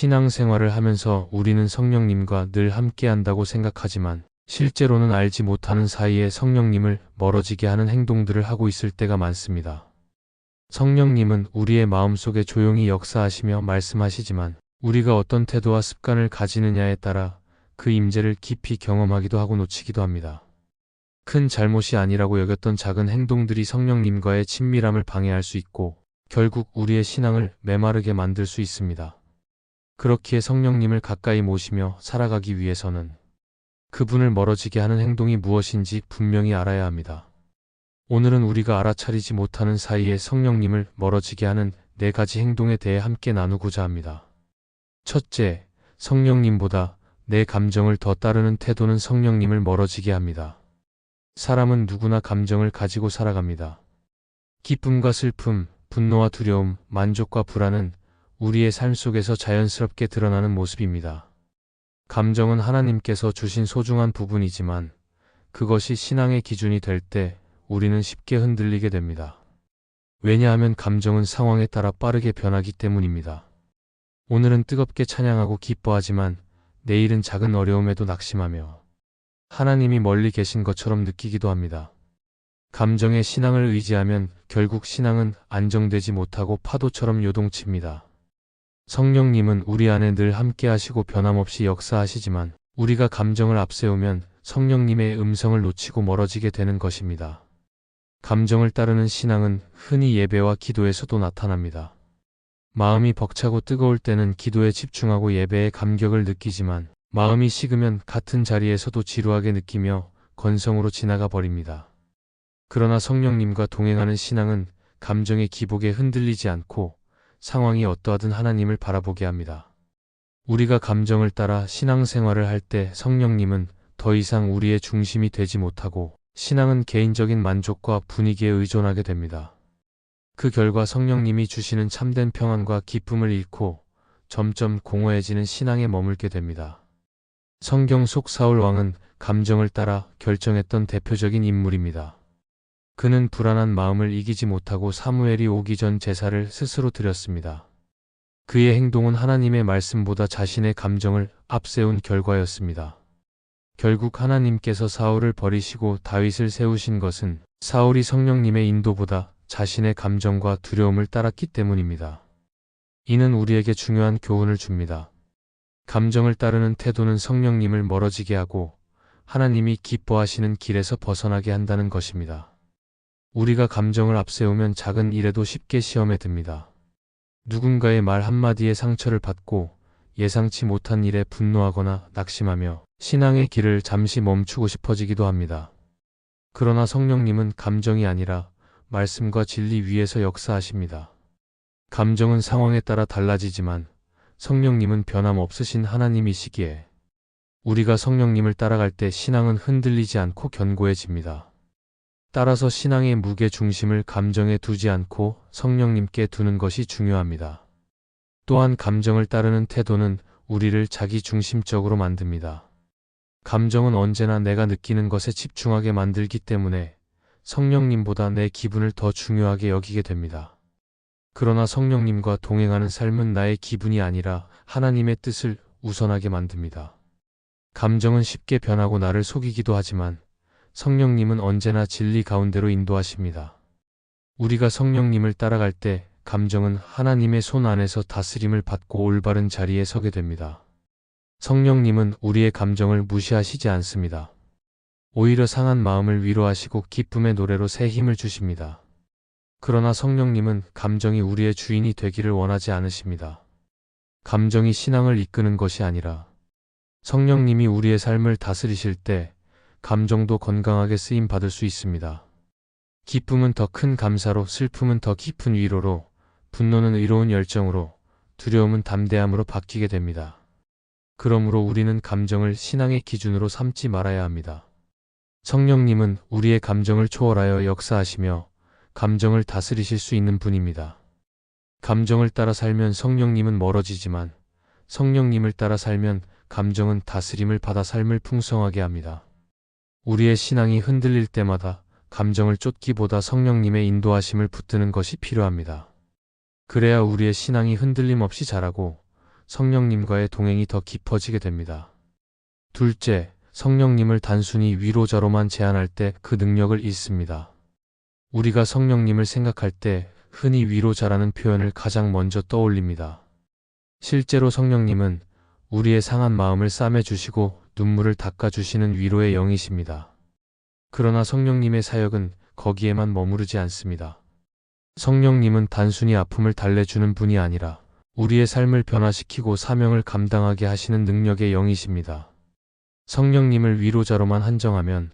신앙생활을 하면서 우리는 성령님과 늘 함께한다고 생각하지만 실제로는 알지 못하는 사이에 성령님을 멀어지게 하는 행동들을 하고 있을 때가 많습니다. 성령님은 우리의 마음속에 조용히 역사하시며 말씀하시지만 우리가 어떤 태도와 습관을 가지느냐에 따라 그 임재를 깊이 경험하기도 하고 놓치기도 합니다. 큰 잘못이 아니라고 여겼던 작은 행동들이 성령님과의 친밀함을 방해할 수 있고 결국 우리의 신앙을 메마르게 만들 수 있습니다. 그렇기에 성령님을 가까이 모시며 살아가기 위해서는 그분을 멀어지게 하는 행동이 무엇인지 분명히 알아야 합니다. 오늘은 우리가 알아차리지 못하는 사이에 성령님을 멀어지게 하는 4가지 행동에 대해 함께 나누고자 합니다. 첫째, 성령님보다 내 감정을 더 따르는 태도는 성령님을 멀어지게 합니다. 사람은 누구나 감정을 가지고 살아갑니다. 기쁨과 슬픔, 분노와 두려움, 만족과 불안은 우리의 삶 속에서 자연스럽게 드러나는 모습입니다. 감정은 하나님께서 주신 소중한 부분이지만 그것이 신앙의 기준이 될 때 우리는 쉽게 흔들리게 됩니다. 왜냐하면 감정은 상황에 따라 빠르게 변하기 때문입니다. 오늘은 뜨겁게 찬양하고 기뻐하지만 내일은 작은 어려움에도 낙심하며 하나님이 멀리 계신 것처럼 느끼기도 합니다. 감정의 신앙을 의지하면 결국 신앙은 안정되지 못하고 파도처럼 요동칩니다. 성령님은 우리 안에 늘 함께 하시고 변함없이 역사하시지만 우리가 감정을 앞세우면 성령님의 음성을 놓치고 멀어지게 되는 것입니다. 감정을 따르는 신앙은 흔히 예배와 기도에서도 나타납니다. 마음이 벅차고 뜨거울 때는 기도에 집중하고 예배의 감격을 느끼지만 마음이 식으면 같은 자리에서도 지루하게 느끼며 건성으로 지나가 버립니다. 그러나 성령님과 동행하는 신앙은 감정의 기복에 흔들리지 않고 상황이 어떠하든 하나님을 바라보게 합니다. 우리가 감정을 따라 신앙생활을 할 때 성령님은 더 이상 우리의 중심이 되지 못하고 신앙은 개인적인 만족과 분위기에 의존하게 됩니다. 그 결과 성령님이 주시는 참된 평안과 기쁨을 잃고 점점 공허해지는 신앙에 머물게 됩니다. 성경 속 사울 왕은 감정을 따라 결정했던 대표적인 인물입니다. 그는 불안한 마음을 이기지 못하고 사무엘이 오기 전 제사를 스스로 드렸습니다. 그의 행동은 하나님의 말씀보다 자신의 감정을 앞세운 결과였습니다. 결국 하나님께서 사울을 버리시고 다윗을 세우신 것은 사울이 성령님의 인도보다 자신의 감정과 두려움을 따랐기 때문입니다. 이는 우리에게 중요한 교훈을 줍니다. 감정을 따르는 태도는 성령님을 멀어지게 하고 하나님이 기뻐하시는 길에서 벗어나게 한다는 것입니다. 우리가 감정을 앞세우면 작은 일에도 쉽게 시험에 듭니다. 누군가의 말 한마디에 상처를 받고 예상치 못한 일에 분노하거나 낙심하며 신앙의 길을 잠시 멈추고 싶어지기도 합니다. 그러나 성령님은 감정이 아니라 말씀과 진리 위에서 역사하십니다. 감정은 상황에 따라 달라지지만 성령님은 변함없으신 하나님이시기에 우리가 성령님을 따라갈 때 신앙은 흔들리지 않고 견고해집니다. 따라서 신앙의 무게 중심을 감정에 두지 않고 성령님께 두는 것이 중요합니다. 또한 감정을 따르는 태도는 우리를 자기중심적으로 만듭니다. 감정은 언제나 내가 느끼는 것에 집중하게 만들기 때문에 성령님보다 내 기분을 더 중요하게 여기게 됩니다. 그러나 성령님과 동행하는 삶은 나의 기분이 아니라 하나님의 뜻을 우선하게 만듭니다. 감정은 쉽게 변하고 나를 속이기도 하지만 성령님은 언제나 진리 가운데로 인도하십니다. 우리가 성령님을 따라갈 때 감정은 하나님의 손 안에서 다스림을 받고 올바른 자리에 서게 됩니다. 성령님은 우리의 감정을 무시하시지 않습니다. 오히려 상한 마음을 위로하시고 기쁨의 노래로 새 힘을 주십니다. 그러나 성령님은 감정이 우리의 주인이 되기를 원하지 않으십니다. 감정이 신앙을 이끄는 것이 아니라 성령님이 우리의 삶을 다스리실 때 감정도 건강하게 쓰임 받을 수 있습니다. 기쁨은 더 큰 감사로, 슬픔은 더 깊은 위로로, 분노는 의로운 열정으로, 두려움은 담대함으로 바뀌게 됩니다. 그러므로 우리는 감정을 신앙의 기준으로 삼지 말아야 합니다. 성령님은 우리의 감정을 초월하여 역사하시며 감정을 다스리실 수 있는 분입니다. 감정을 따라 살면 성령님은 멀어지지만 성령님을 따라 살면 감정은 다스림을 받아 삶을 풍성하게 합니다. 우리의 신앙이 흔들릴 때마다 감정을 쫓기보다 성령님의 인도하심을 붙드는 것이 필요합니다. 그래야 우리의 신앙이 흔들림 없이 자라고 성령님과의 동행이 더 깊어지게 됩니다. 둘째, 성령님을 단순히 위로자로만 제한할 때 그 능력을 잃습니다. 우리가 성령님을 생각할 때 흔히 위로자라는 표현을 가장 먼저 떠올립니다. 실제로 성령님은 우리의 상한 마음을 싸매주시고 눈물을 닦아주시는 위로의 영이십니다. 그러나 성령님의 사역은 거기에만 머무르지 않습니다. 성령님은 단순히 아픔을 달래주는 분이 아니라 우리의 삶을 변화시키고 사명을 감당하게 하시는 능력의 영이십니다. 성령님을 위로자로만 한정하면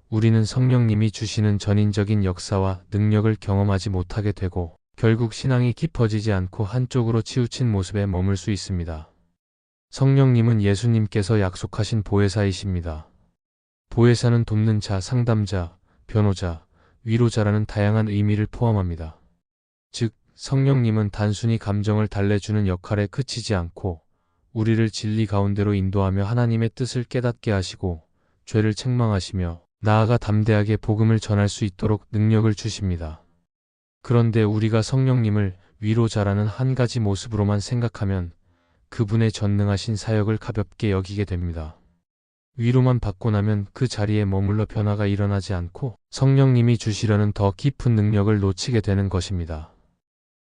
우리는 성령님이 주시는 전인적인 역사와 능력을 경험하지 못하게 되고 결국 신앙이 깊어지지 않고 한쪽으로 치우친 모습에 머물 수 있습니다. 성령님은 예수님께서 약속하신 보혜사이십니다. 보혜사는 돕는 자, 상담자, 변호자, 위로자라는 다양한 의미를 포함합니다. 즉, 성령님은 단순히 감정을 달래주는 역할에 그치지 않고 우리를 진리 가운데로 인도하며 하나님의 뜻을 깨닫게 하시고 죄를 책망하시며 나아가 담대하게 복음을 전할 수 있도록 능력을 주십니다. 그런데 우리가 성령님을 위로자라는 한 가지 모습으로만 생각하면 그분의 전능하신 사역을 가볍게 여기게 됩니다. 위로만 받고 나면 그 자리에 머물러 변화가 일어나지 않고 성령님이 주시려는 더 깊은 능력을 놓치게 되는 것입니다.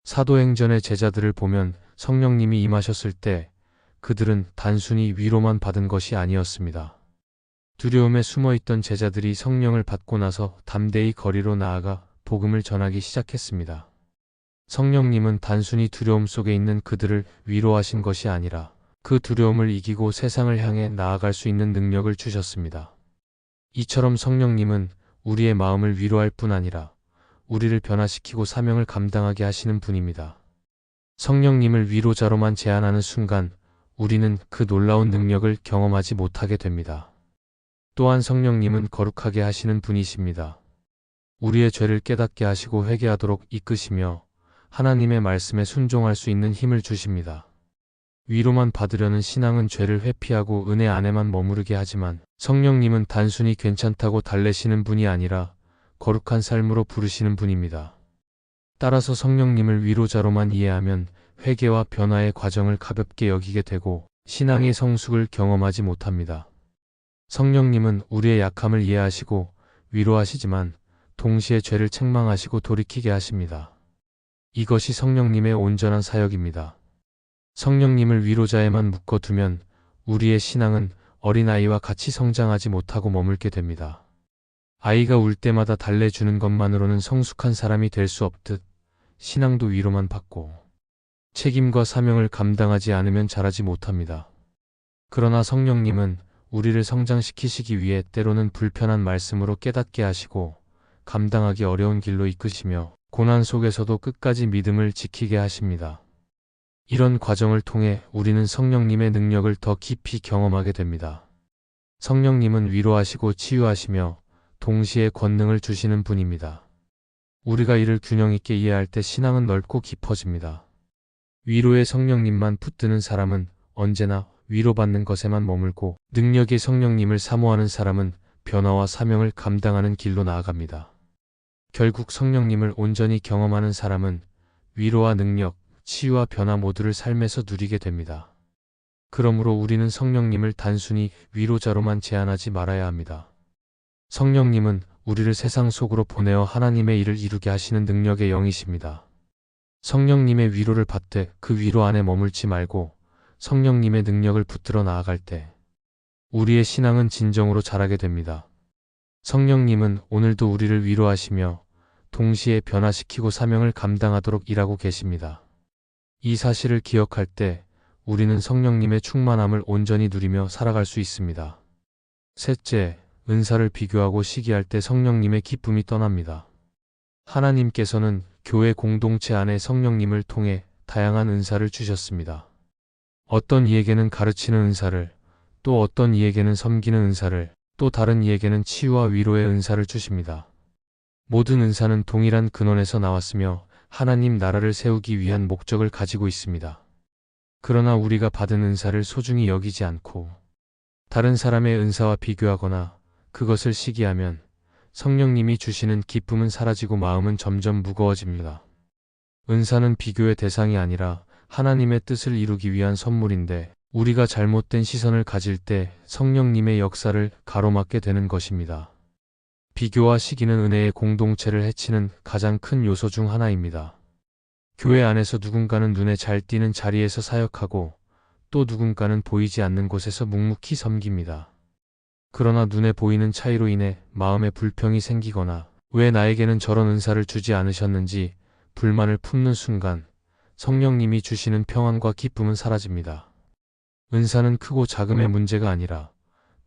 사도행전의 제자들을 보면 성령님이 임하셨을 때 그들은 단순히 위로만 받은 것이 아니었습니다. 두려움에 숨어있던 제자들이 성령을 받고 나서 담대히 거리로 나아가 복음을 전하기 시작했습니다. 성령님은 단순히 두려움 속에 있는 그들을 위로하신 것이 아니라 그 두려움을 이기고 세상을 향해 나아갈 수 있는 능력을 주셨습니다. 이처럼 성령님은 우리의 마음을 위로할 뿐 아니라 우리를 변화시키고 사명을 감당하게 하시는 분입니다. 성령님을 위로자로만 제한하는 순간 우리는 그 놀라운 능력을 경험하지 못하게 됩니다. 또한 성령님은 거룩하게 하시는 분이십니다. 우리의 죄를 깨닫게 하시고 회개하도록 이끄시며 하나님의 말씀에 순종할 수 있는 힘을 주십니다. 위로만 받으려는 신앙은 죄를 회피하고 은혜 안에만 머무르게 하지만 성령님은 단순히 괜찮다고 달래시는 분이 아니라 거룩한 삶으로 부르시는 분입니다. 따라서 성령님을 위로자로만 이해하면 회개와 변화의 과정을 가볍게 여기게 되고 신앙의 성숙을 경험하지 못합니다. 성령님은 우리의 약함을 이해하시고 위로하시지만 동시에 죄를 책망하시고 돌이키게 하십니다. 이것이 성령님의 온전한 사역입니다. 성령님을 위로자에만 묶어두면 우리의 신앙은 어린아이와 같이 성장하지 못하고 머물게 됩니다. 아이가 울 때마다 달래주는 것만으로는 성숙한 사람이 될 수 없듯 신앙도 위로만 받고 책임과 사명을 감당하지 않으면 자라지 못합니다. 그러나 성령님은 우리를 성장시키시기 위해 때로는 불편한 말씀으로 깨닫게 하시고 감당하기 어려운 길로 이끄시며 고난 속에서도 끝까지 믿음을 지키게 하십니다. 이런 과정을 통해 우리는 성령님의 능력을 더 깊이 경험하게 됩니다. 성령님은 위로하시고 치유하시며 동시에 권능을 주시는 분입니다. 우리가 이를 균형 있게 이해할 때 신앙은 넓고 깊어집니다. 위로의 성령님만 붙드는 사람은 언제나 위로받는 것에만 머물고 능력의 성령님을 사모하는 사람은 변화와 사명을 감당하는 길로 나아갑니다. 결국 성령님을 온전히 경험하는 사람은 위로와 능력, 치유와 변화 모두를 삶에서 누리게 됩니다. 그러므로 우리는 성령님을 단순히 위로자로만 제한하지 말아야 합니다. 성령님은 우리를 세상 속으로 보내어 하나님의 일을 이루게 하시는 능력의 영이십니다. 성령님의 위로를 받되 그 위로 안에 머물지 말고 성령님의 능력을 붙들어 나아갈 때 우리의 신앙은 진정으로 자라게 됩니다. 성령님은 오늘도 우리를 위로하시며 동시에 변화시키고 사명을 감당하도록 일하고 계십니다. 이 사실을 기억할 때 우리는 성령님의 충만함을 온전히 누리며 살아갈 수 있습니다. 셋째, 은사를 비교하고 시기할 때 성령님의 기쁨이 떠납니다. 하나님께서는 교회 공동체 안에 성령님을 통해 다양한 은사를 주셨습니다. 어떤 이에게는 가르치는 은사를, 또 어떤 이에게는 섬기는 은사를, 또 다른 이에게는 치유와 위로의 은사를 주십니다. 모든 은사는 동일한 근원에서 나왔으며 하나님 나라를 세우기 위한 목적을 가지고 있습니다. 그러나 우리가 받은 은사를 소중히 여기지 않고 다른 사람의 은사와 비교하거나 그것을 시기하면 성령님이 주시는 기쁨은 사라지고 마음은 점점 무거워집니다. 은사는 비교의 대상이 아니라 하나님의 뜻을 이루기 위한 선물인데 우리가 잘못된 시선을 가질 때 성령님의 역사를 가로막게 되는 것입니다. 비교와 시기는 은혜의 공동체를 해치는 가장 큰 요소 중 하나입니다. 교회 안에서 누군가는 눈에 잘 띄는 자리에서 사역하고 또 누군가는 보이지 않는 곳에서 묵묵히 섬깁니다. 그러나 눈에 보이는 차이로 인해 마음에 불평이 생기거나 왜 나에게는 저런 은사를 주지 않으셨는지 불만을 품는 순간 성령님이 주시는 평안과 기쁨은 사라집니다. 은사는 크고 작음의 문제가 아니라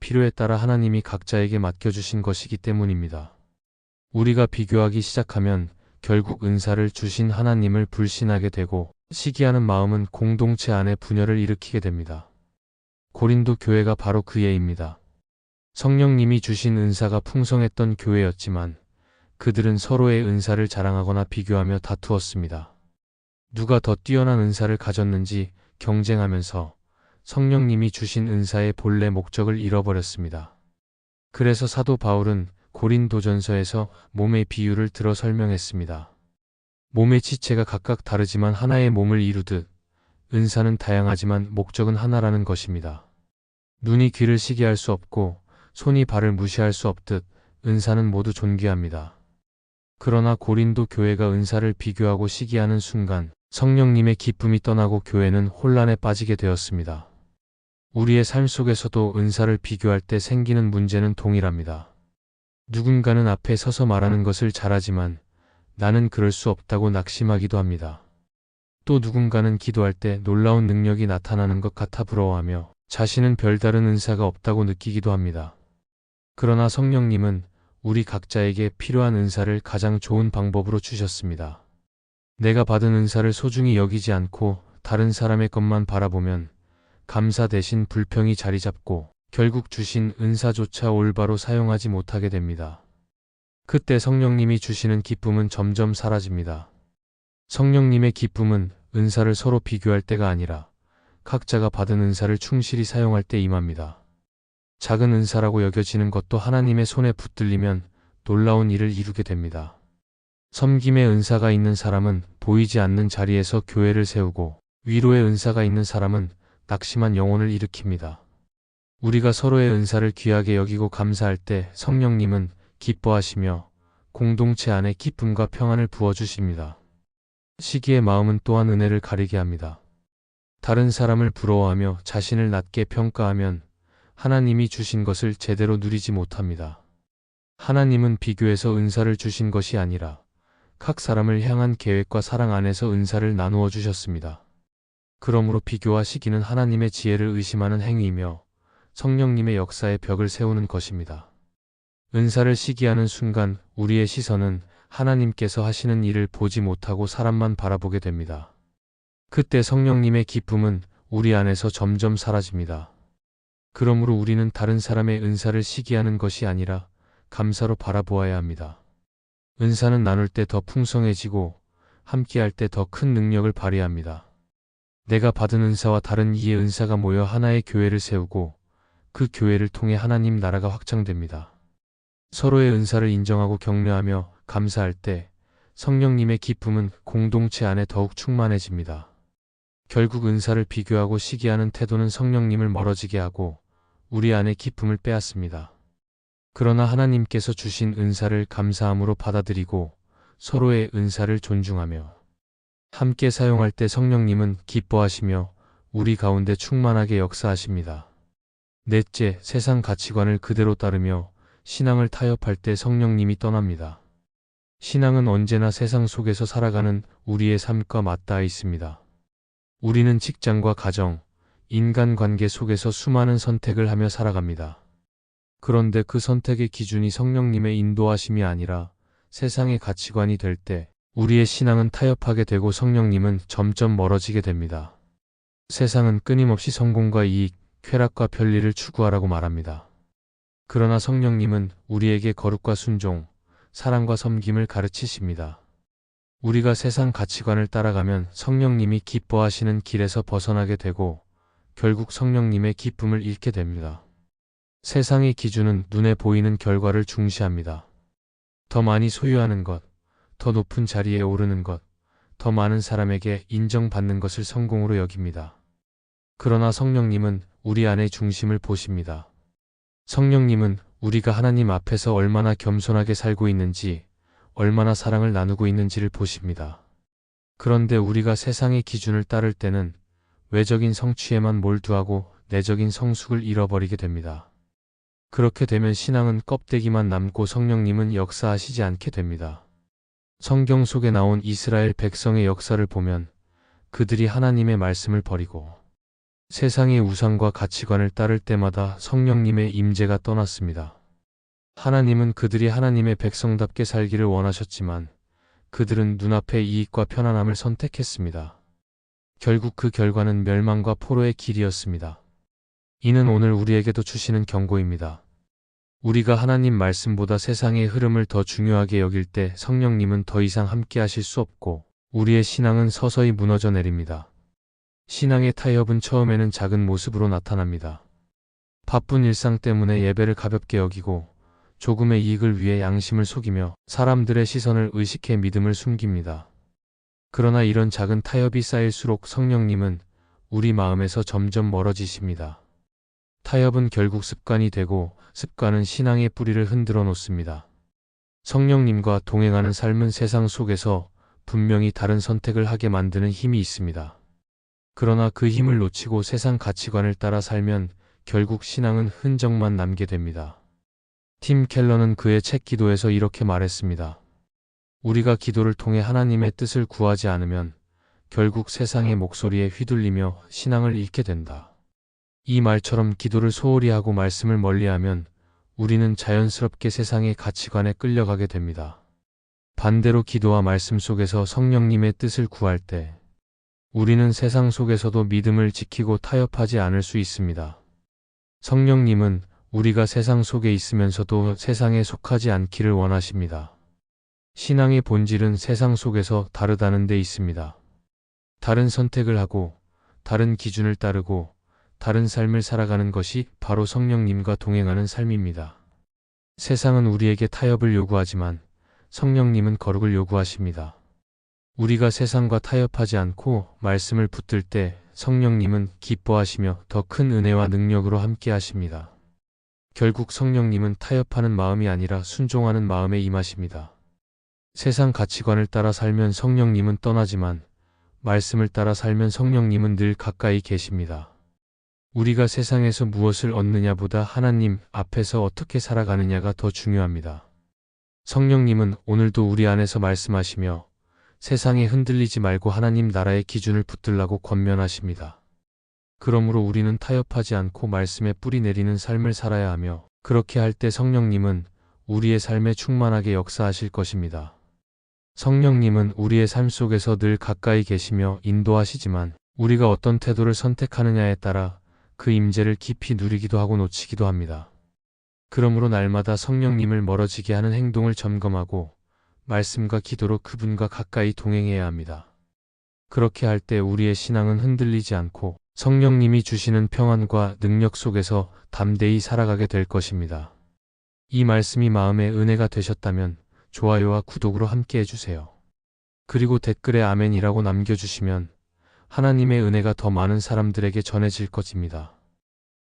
필요에 따라 하나님이 각자에게 맡겨주신 것이기 때문입니다. 우리가 비교하기 시작하면 결국 은사를 주신 하나님을 불신하게 되고 시기하는 마음은 공동체 안에 분열을 일으키게 됩니다. 고린도 교회가 바로 그 예입니다. 성령님이 주신 은사가 풍성했던 교회였지만 그들은 서로의 은사를 자랑하거나 비교하며 다투었습니다. 누가 더 뛰어난 은사를 가졌는지 경쟁하면서 성령님이 주신 은사의 본래 목적을 잃어버렸습니다. 그래서 사도 바울은 고린도전서에서 몸의 비유를 들어 설명했습니다. 몸의 지체가 각각 다르지만 하나의 몸을 이루듯 은사는 다양하지만 목적은 하나라는 것입니다. 눈이 귀를 시기할 수 없고 손이 발을 무시할 수 없듯 은사는 모두 존귀합니다. 그러나 고린도 교회가 은사를 비교하고 시기하는 순간 성령님의 기쁨이 떠나고 교회는 혼란에 빠지게 되었습니다. 우리의 삶 속에서도 은사를 비교할 때 생기는 문제는 동일합니다. 누군가는 앞에 서서 말하는 것을 잘하지만 나는 그럴 수 없다고 낙심하기도 합니다. 또 누군가는 기도할 때 놀라운 능력이 나타나는 것 같아 부러워하며 자신은 별다른 은사가 없다고 느끼기도 합니다. 그러나 성령님은 우리 각자에게 필요한 은사를 가장 좋은 방법으로 주셨습니다. 내가 받은 은사를 소중히 여기지 않고 다른 사람의 것만 바라보면 감사 대신 불평이 자리 잡고 결국 주신 은사조차 올바로 사용하지 못하게 됩니다. 그때 성령님이 주시는 기쁨은 점점 사라집니다. 성령님의 기쁨은 은사를 서로 비교할 때가 아니라 각자가 받은 은사를 충실히 사용할 때 임합니다. 작은 은사라고 여겨지는 것도 하나님의 손에 붙들리면 놀라운 일을 이루게 됩니다. 섬김의 은사가 있는 사람은 보이지 않는 자리에서 교회를 세우고 위로의 은사가 있는 사람은 낙심한 영혼을 일으킵니다. 우리가 서로의 은사를 귀하게 여기고 감사할 때 성령님은 기뻐하시며 공동체 안에 기쁨과 평안을 부어주십니다. 시기의 마음은 또한 은혜를 가리게 합니다. 다른 사람을 부러워하며 자신을 낮게 평가하면 하나님이 주신 것을 제대로 누리지 못합니다. 하나님은 비교해서 은사를 주신 것이 아니라 각 사람을 향한 계획과 사랑 안에서 은사를 나누어 주셨습니다. 그러므로 비교와 시기는 하나님의 지혜를 의심하는 행위이며 성령님의 역사의 벽을 세우는 것입니다. 은사를 시기하는 순간 우리의 시선은 하나님께서 하시는 일을 보지 못하고 사람만 바라보게 됩니다. 그때 성령님의 기쁨은 우리 안에서 점점 사라집니다. 그러므로 우리는 다른 사람의 은사를 시기하는 것이 아니라 감사로 바라보아야 합니다. 은사는 나눌 때 더 풍성해지고 함께할 때 더 큰 능력을 발휘합니다. 내가 받은 은사와 다른 이의 은사가 모여 하나의 교회를 세우고 그 교회를 통해 하나님 나라가 확장됩니다. 서로의 은사를 인정하고 격려하며 감사할 때 성령님의 기쁨은 공동체 안에 더욱 충만해집니다. 결국 은사를 비교하고 시기하는 태도는 성령님을 멀어지게 하고 우리 안의 기쁨을 빼앗습니다. 그러나 하나님께서 주신 은사를 감사함으로 받아들이고 서로의 은사를 존중하며 함께 사용할 때 성령님은 기뻐하시며 우리 가운데 충만하게 역사하십니다. 넷째, 세상 가치관을 그대로 따르며 신앙을 타협할 때 성령님이 떠납니다. 신앙은 언제나 세상 속에서 살아가는 우리의 삶과 맞닿아 있습니다. 우리는 직장과 가정, 인간관계 속에서 수많은 선택을 하며 살아갑니다. 그런데 그 선택의 기준이 성령님의 인도하심이 아니라 세상의 가치관이 될 때 우리의 신앙은 타협하게 되고 성령님은 점점 멀어지게 됩니다. 세상은 끊임없이 성공과 이익, 쾌락과 편리를 추구하라고 말합니다. 그러나 성령님은 우리에게 거룩과 순종, 사랑과 섬김을 가르치십니다. 우리가 세상 가치관을 따라가면 성령님이 기뻐하시는 길에서 벗어나게 되고 결국 성령님의 기쁨을 잃게 됩니다. 세상의 기준은 눈에 보이는 결과를 중시합니다. 더 많이 소유하는 것, 더 높은 자리에 오르는 것, 더 많은 사람에게 인정받는 것을 성공으로 여깁니다. 그러나 성령님은 우리 안의 중심을 보십니다. 성령님은 우리가 하나님 앞에서 얼마나 겸손하게 살고 있는지, 얼마나 사랑을 나누고 있는지를 보십니다. 그런데 우리가 세상의 기준을 따를 때는 외적인 성취에만 몰두하고 내적인 성숙을 잃어버리게 됩니다. 그렇게 되면 신앙은 껍데기만 남고 성령님은 역사하시지 않게 됩니다. 성경 속에 나온 이스라엘 백성의 역사를 보면 그들이 하나님의 말씀을 버리고 세상의 우상과 가치관을 따를 때마다 성령님의 임재가 떠났습니다. 하나님은 그들이 하나님의 백성답게 살기를 원하셨지만 그들은 눈앞의 이익과 편안함을 선택했습니다. 결국 그 결과는 멸망과 포로의 길이었습니다. 이는 오늘 우리에게도 주시는 경고입니다. 우리가 하나님 말씀보다 세상의 흐름을 더 중요하게 여길 때 성령님은 더 이상 함께 하실 수 없고 우리의 신앙은 서서히 무너져 내립니다. 신앙의 타협은 처음에는 작은 모습으로 나타납니다. 바쁜 일상 때문에 예배를 가볍게 여기고 조금의 이익을 위해 양심을 속이며 사람들의 시선을 의식해 믿음을 숨깁니다. 그러나 이런 작은 타협이 쌓일수록 성령님은 우리 마음에서 점점 멀어지십니다. 타협은 결국 습관이 되고 습관은 신앙의 뿌리를 흔들어 놓습니다. 성령님과 동행하는 삶은 세상 속에서 분명히 다른 선택을 하게 만드는 힘이 있습니다. 그러나 그 힘을 놓치고 세상 가치관을 따라 살면 결국 신앙은 흔적만 남게 됩니다. 팀 켈러는 그의 책 기도에서 이렇게 말했습니다. 우리가 기도를 통해 하나님의 뜻을 구하지 않으면 결국 세상의 목소리에 휘둘리며 신앙을 잃게 된다. 이 말처럼 기도를 소홀히 하고 말씀을 멀리하면 우리는 자연스럽게 세상의 가치관에 끌려가게 됩니다. 반대로 기도와 말씀 속에서 성령님의 뜻을 구할 때 우리는 세상 속에서도 믿음을 지키고 타협하지 않을 수 있습니다. 성령님은 우리가 세상 속에 있으면서도 세상에 속하지 않기를 원하십니다. 신앙의 본질은 세상 속에서 다르다는 데 있습니다. 다른 선택을 하고 다른 기준을 따르고 다른 삶을 살아가는 것이 바로 성령님과 동행하는 삶입니다. 세상은 우리에게 타협을 요구하지만 성령님은 거룩을 요구하십니다. 우리가 세상과 타협하지 않고 말씀을 붙들 때 성령님은 기뻐하시며 더 큰 은혜와 능력으로 함께 하십니다. 결국 성령님은 타협하는 마음이 아니라 순종하는 마음에 임하십니다. 세상 가치관을 따라 살면 성령님은 떠나지만 말씀을 따라 살면 성령님은 늘 가까이 계십니다. 우리가 세상에서 무엇을 얻느냐보다 하나님 앞에서 어떻게 살아가느냐가 더 중요합니다. 성령님은 오늘도 우리 안에서 말씀하시며 세상에 흔들리지 말고 하나님 나라의 기준을 붙들라고 권면하십니다. 그러므로 우리는 타협하지 않고 말씀에 뿌리 내리는 삶을 살아야 하며 그렇게 할 때 성령님은 우리의 삶에 충만하게 역사하실 것입니다. 성령님은 우리의 삶 속에서 늘 가까이 계시며 인도하시지만 우리가 어떤 태도를 선택하느냐에 따라 그 임재를 깊이 누리기도 하고 놓치기도 합니다. 그러므로 날마다 성령님을 멀어지게 하는 행동을 점검하고 말씀과 기도로 그분과 가까이 동행해야 합니다. 그렇게 할 때 우리의 신앙은 흔들리지 않고 성령님이 주시는 평안과 능력 속에서 담대히 살아가게 될 것입니다. 이 말씀이 마음의 은혜가 되셨다면 좋아요와 구독으로 함께 해주세요. 그리고 댓글에 아멘이라고 남겨주시면 하나님의 은혜가 더 많은 사람들에게 전해질 것입니다.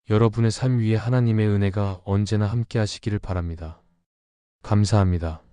여러분의 삶 위에 하나님의 은혜가 언제나 함께 하시기를 바랍니다. 감사합니다.